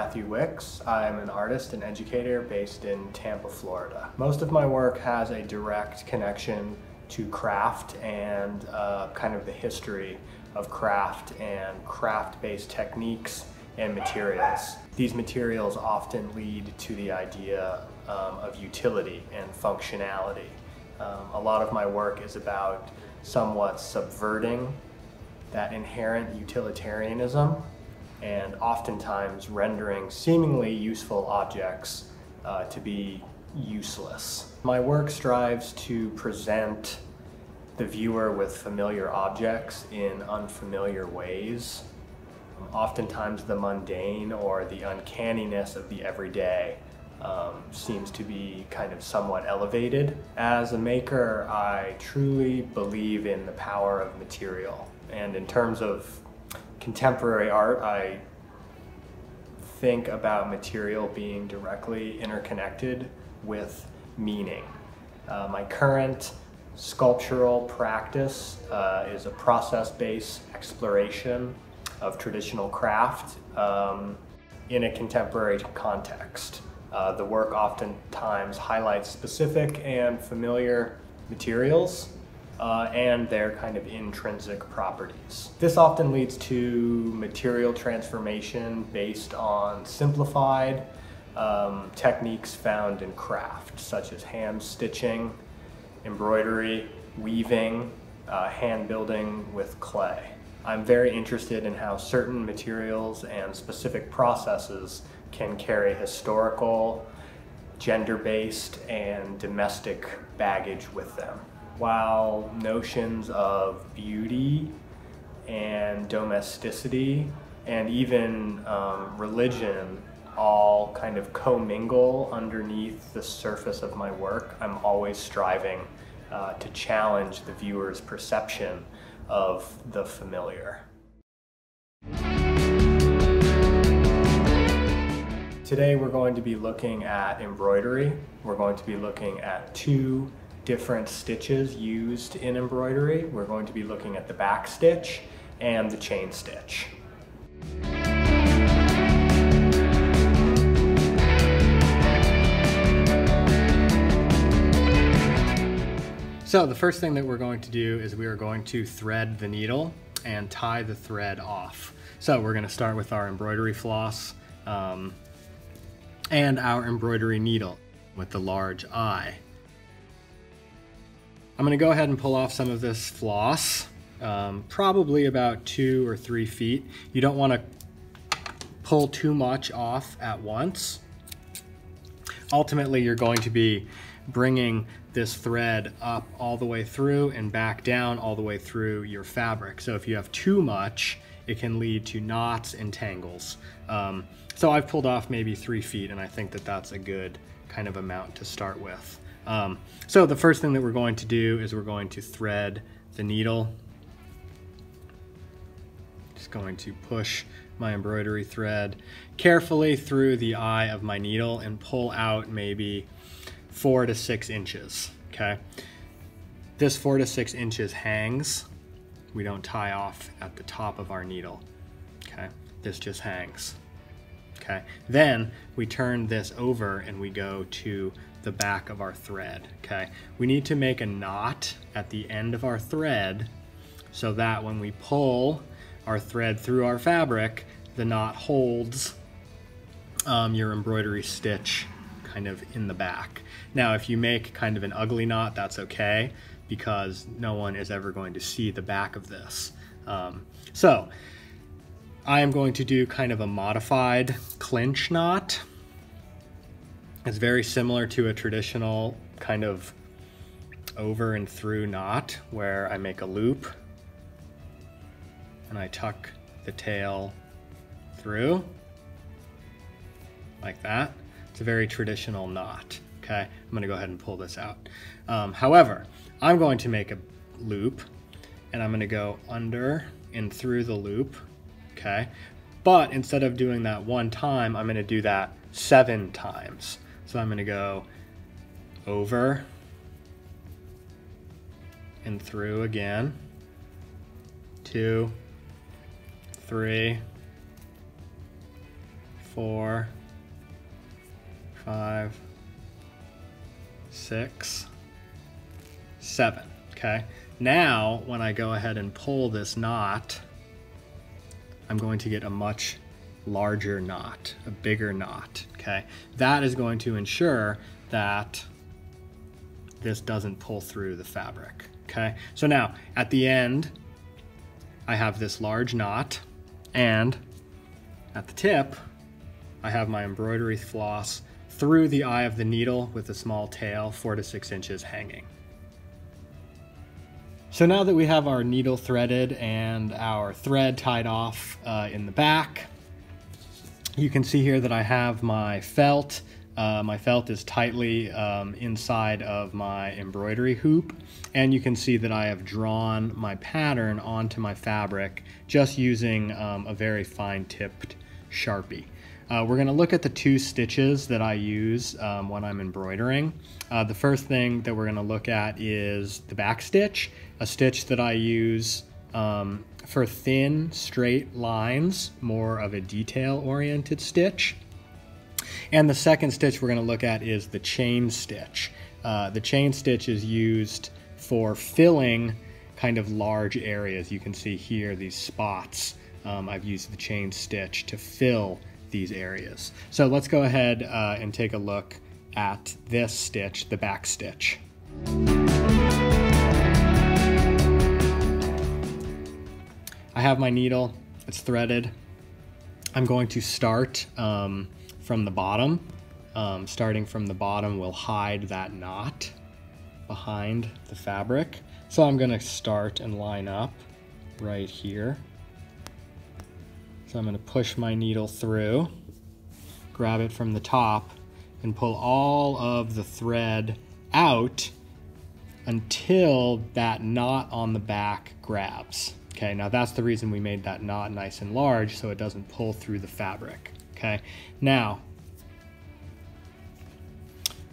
Matthew Wicks. I'm an artist and educator based in Tampa, Florida. Most of my work has a direct connection to craft and kind of the history of craft and craft-based techniques and materials. These materials often lead to the idea of utility and functionality. A lot of my work is about somewhat subverting that inherent utilitarianism and oftentimes rendering seemingly useful objects to be useless. My work strives to present the viewer with familiar objects in unfamiliar ways. Oftentimes the mundane or the uncanniness of the everyday seems to be kind of somewhat elevated. As a maker, I truly believe in the power of material. And in terms of contemporary art, I think about material being directly interconnected with meaning. My current sculptural practice is a process-based exploration of traditional craft in a contemporary context. The work oftentimes highlights specific and familiar materials and their kind of intrinsic properties. This often leads to material transformation based on simplified techniques found in craft, such as hand stitching, embroidery, weaving, hand building with clay. I'm very interested in how certain materials and specific processes can carry historical, gender-based, and domestic baggage with them. While notions of beauty and domesticity and even religion all kind of commingle underneath the surface of my work, I'm always striving to challenge the viewer's perception of the familiar. Today we're going to be looking at embroidery. We're going to be looking at two different stitches used in embroidery. We're going to be looking at the backstitch and the chain stitch. So the first thing that we're going to do is we are going to thread the needle and tie the thread off. So we're going to start with our embroidery floss and our embroidery needle with the large eye. I'm going to go ahead and pull off some of this floss, probably about 2 or 3 feet. You don't want to pull too much off at once. Ultimately, you're going to be bringing this thread up all the way through and back down all the way through your fabric. So if you have too much, it can lead to knots and tangles. So I've pulled off maybe 3 feet, and I think that that's a good kind of amount to start with. So the first thing that we're going to do is we're going to thread the needle. Just going to push my embroidery thread carefully through the eye of my needle and pull out maybe 4 to 6 inches, okay? This 4 to 6 inches hangs. We don't tie off at the top of our needle, okay? This just hangs, okay? Then we turn this over and we go to the back of our thread, okay? We need to make a knot at the end of our thread so that when we pull our thread through our fabric, the knot holds your embroidery stitch kind of in the back. Now, if you make kind of an ugly knot, that's okay, because no one is ever going to see the back of this. So I am going to do kind of a modified clinch knot. It's very similar to a traditional kind of over and through knot where I make a loop and I tuck the tail through like that. It's a very traditional knot, okay? I'm gonna go ahead and pull this out. However, I'm going to make a loop and I'm gonna go under and through the loop, okay? But instead of doing that one time, I'm gonna do that 7 times. So I'm gonna go over and through again, 2, 3, 4, 5, 6, 7. Okay. Now, when I go ahead and pull this knot, I'm going to get a much larger knot, a bigger knot. Okay. That is going to ensure that this doesn't pull through the fabric. Okay. So now, at the end, I have this large knot, and at the tip, I have my embroidery floss through the eye of the needle with a small tail, 4 to 6 inches hanging. So now that we have our needle threaded and our thread tied off in the back, you can see here that I have my felt. My felt is tightly inside of my embroidery hoop, and you can see that I have drawn my pattern onto my fabric just using a very fine tipped Sharpie. We're going to look at the 2 stitches that I use when I'm embroidering. The first thing that we're going to look at is the backstitch, a stitch that I use for thin, straight lines, more of a detail-oriented stitch. And the second stitch we're going to look at is the chain stitch. The chain stitch is used for filling kind of large areas. You can see here these spots. I've used the chain stitch to fill these areas. So let's go ahead and take a look at this stitch, the back stitch. I have my needle, it's threaded. I'm going to start from the bottom. Starting from the bottom will hide that knot behind the fabric. So I'm going to start and line up right here. So I'm going to push my needle through, grab it from the top, and pull all of the thread out until that knot on the back grabs. Okay, now that's the reason we made that knot nice and large, so it doesn't pull through the fabric. Okay, now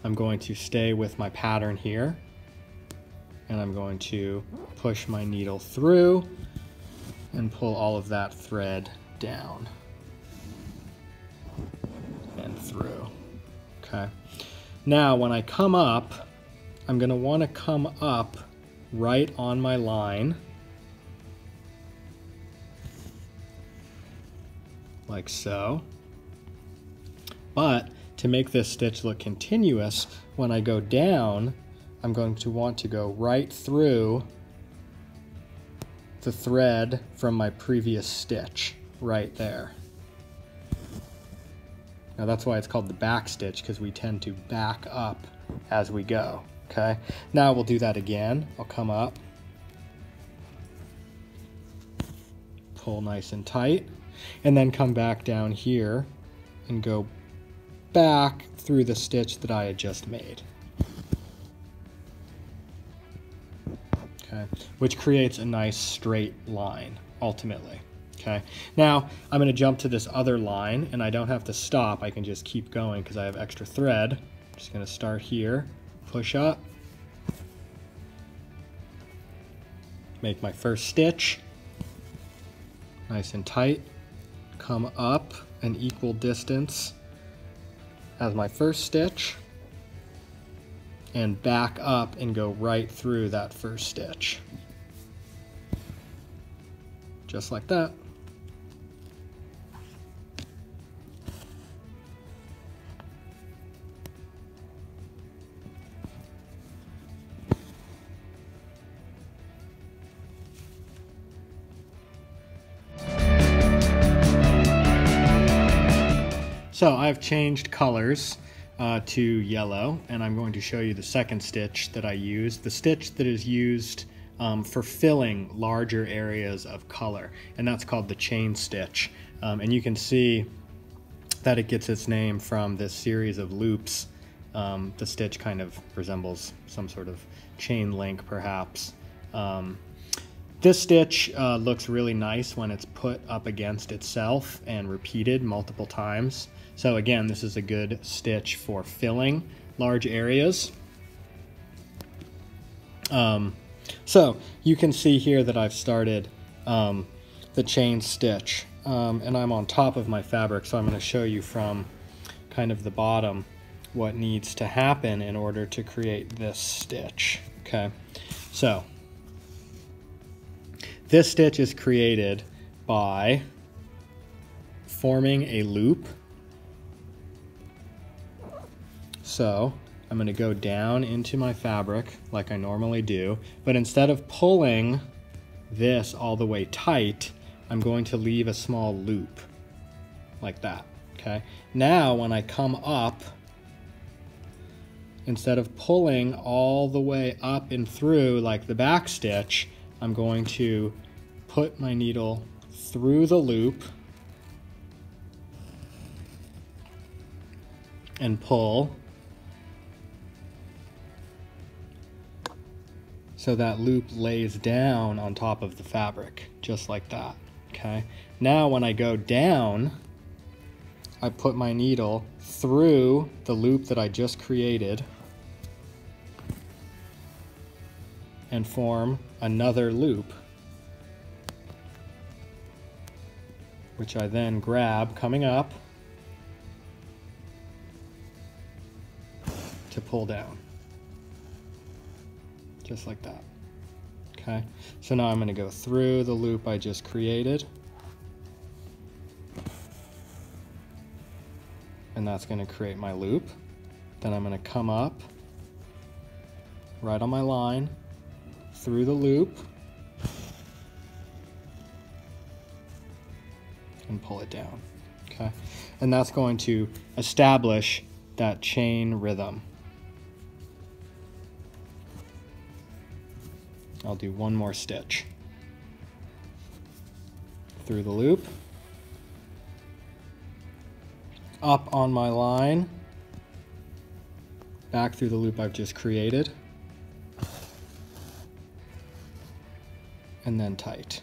I'm going to stay with my pattern here, and I'm going to push my needle through and pull all of that thread down and through. Okay, now when I come up, I'm going to want to come up right on my line, like so. But to make this stitch look continuous, when I go down, I'm going to want to go right through the thread from my previous stitch, right there. Now that's why it's called the back stitch, because we tend to back up as we go. Okay, now we'll do that again. I'll come up, pull nice and tight, and then come back down here and go back through the stitch that I had just made. Okay, which creates a nice straight line ultimately. Okay, now I'm going to jump to this other line, and I don't have to stop. I can just keep going because I have extra thread. I'm just going to start here, push up, make my first stitch nice and tight, come up an equal distance as my first stitch, and back up and go right through that first stitch. Just like that. So I've changed colors to yellow, and I'm going to show you the second stitch that I used, the stitch that is used for filling larger areas of color, and that's called the chain stitch. And you can see that it gets its name from this series of loops. The stitch kind of resembles some sort of chain link, perhaps. This stitch looks really nice when it's put up against itself and repeated multiple times. So again, this is a good stitch for filling large areas. So you can see here that I've started the chain stitch and I'm on top of my fabric, so I'm going to show you from kind of the bottom what needs to happen in order to create this stitch. Okay, so this stitch is created by forming a loop. So I'm going to go down into my fabric like I normally do, but instead of pulling this all the way tight, I'm going to leave a small loop like that. Okay, now when I come up, instead of pulling all the way up and through like the back stitch, I'm going to put my needle through the loop and pull, so that loop lays down on top of the fabric, just like that. Okay, now when I go down, I put my needle through the loop that I just created and form another loop, which I then grab coming up to pull down, just like that. Okay, so now I'm going to go through the loop I just created, and that's going to create my loop. Then I'm going to come up right on my line through the loop and pull it down. Okay, and that's going to establish that chain rhythm. I'll do one more stitch through the loop, up on my line, back through the loop I've just created, and then tight.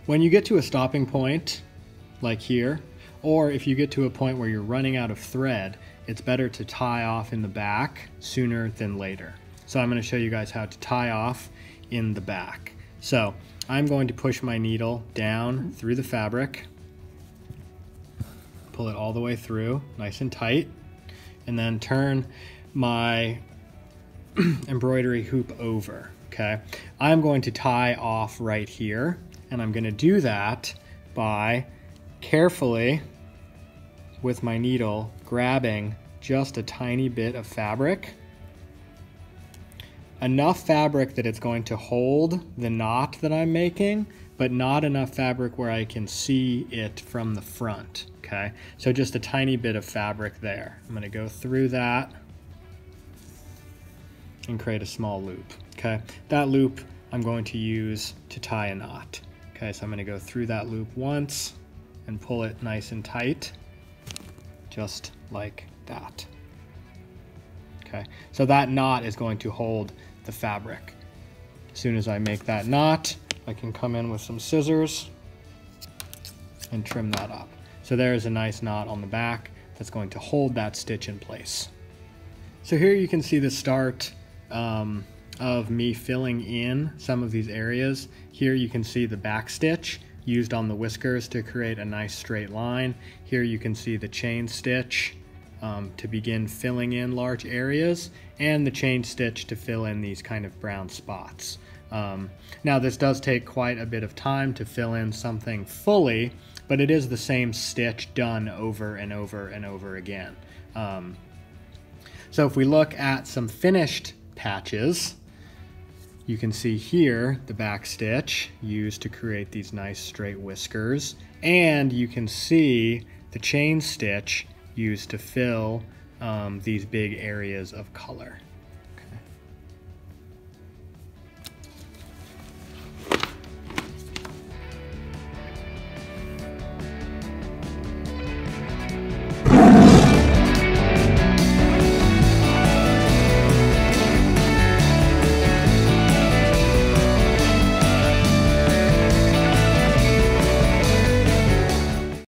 When you get to a stopping point, like here, or if you get to a point where you're running out of thread, it's better to tie off in the back sooner than later. So I'm going to show you guys how to tie off in the back. So I'm going to push my needle down through the fabric, pull it all the way through, nice and tight, and then turn my embroidery hoop over. Okay, I'm going to tie off right here, and I'm going to do that by carefully, with my needle, grabbing just a tiny bit of fabric, enough fabric that it's going to hold the knot that I'm making, but not enough fabric where I can see it from the front. Okay, so just a tiny bit of fabric there. I'm going to go through that and create a small loop. Okay, that loop I'm going to use to tie a knot. Okay, so I'm going to go through that loop once and pull it nice and tight, just like that. Okay, so that knot is going to hold the fabric. As soon as I make that knot, I can come in with some scissors and trim that up. So there's a nice knot on the back that's going to hold that stitch in place. So here you can see the start of me filling in some of these areas. Here you can see the back stitch used on the whiskers to create a nice straight line. Here you can see the chain stitch to begin filling in large areas, and the chain stitch to fill in these kind of brown spots. Now this does take quite a bit of time to fill in something fully, but it is the same stitch done over and over and over again. So if we look at some finished patches, you can see here the back stitch used to create these nice straight whiskers, and you can see the chain stitch used to fill these big areas of color.